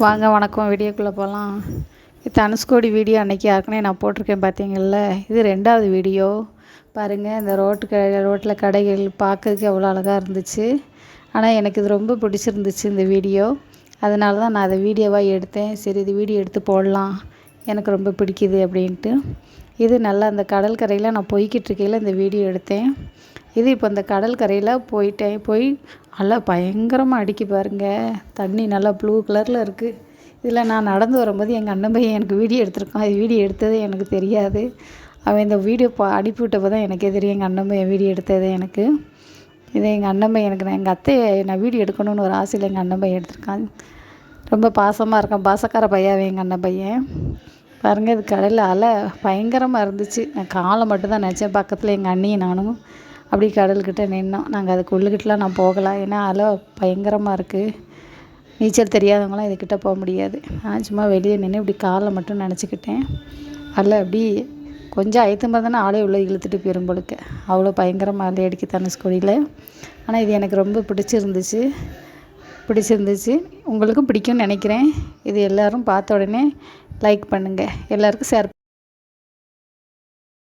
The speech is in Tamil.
வாங்க வணக்கம். வீடியோக்குள்ளே போகலாம். தனுஷ்கோடி வீடியோ அன்றைக்கி ஏற்கனவே நான் போட்டிருக்கேன் பார்த்தீங்கள்ல. இது 2வது வீடியோ. பாருங்கள், இந்த ரோட்டில் கடைகள் பார்க்கறதுக்கு எவ்வளோ அழகாக இருந்துச்சு. ஆனால் எனக்கு இது ரொம்ப பிடிச்சிருந்துச்சு இந்த வீடியோ. அதனால தான் நான் அதை வீடியோவாக எடுத்தேன். சரி, இது வீடியோ எடுத்து போடலாம், எனக்கு ரொம்ப பிடிக்குது அப்படின்ட்டு. இது நல்லா அந்த கடற்கரையில் நான் போய்கிட்டு இருக்கையில் இந்த வீடியோ எடுத்தேன். இது இப்போ இந்த கடற்கரையில் போய் நல்லா பயங்கரமாக அடிக்கி பாருங்கள். தண்ணி நல்லா ப்ளூ கலரில் இருக்குது. இதில் நான் நடந்து வரும்போது எங்கள் அண்ணன் பையன் எனக்கு வீடியோ எடுத்திருக்கான். இது வீடியோ எடுத்ததே எனக்கு தெரியாது. அவன் இந்த வீடியோ அனுப்பிவிட்டப்போ தான் எனக்கே தெரியும் எங்கள் அண்ணன் பையன் வீடியோ எடுத்ததே எனக்கு. இதை எங்கள் அண்ணன் பையன் எனக்கு எங்கள் அத்தையை நான் வீடியோ எடுக்கணும்னு ஒரு ஆசையில் எங்கள் அண்ணன் பையன் எடுத்திருக்கான். ரொம்ப பாசமாக இருக்கான். பாசக்கார பையாவே எங்கள் அண்ணன் பையன். பாருங்கள், இது கடலில் அலை பயங்கரமாக இருந்துச்சு. நான் காலை மட்டும்தான் நினச்சேன். பக்கத்தில் எங்கள் அண்ணியும் நானும் அப்படி கடல்கிட்ட நின்னோம். நாங்கள் அதுக்கு உள்ளுக்கிட்டலாம் நான் போகலாம், ஏன்னா அலை பயங்கரமாக இருக்குது. நீச்சல் தெரியாதவங்களாம் இதுக்கிட்ட போக முடியாது. நான் சும்மா வெளியே நின்று இப்படி காலை மட்டும் நினச்சிக்கிட்டேன். அலை அப்படி கொஞ்சம் அழுத்தம் பார்த்தோன்னா ஆளே உள்ளே இழுத்துட்டு போயிடும் போலுக்கு. அவ்வளோ பயங்கரமாக அலை அடிக்க தனுஷ்கோடியில். ஆனால் இது எனக்கு ரொம்ப பிடிச்சிருந்துச்சு. உங்களுக்கும் பிடிக்கும்னு நினைக்கிறேன். இது எல்லோரும் பார்த்த உடனே லைக் பண்ணுங்கள், எல்லாருக்கும் ஷேர்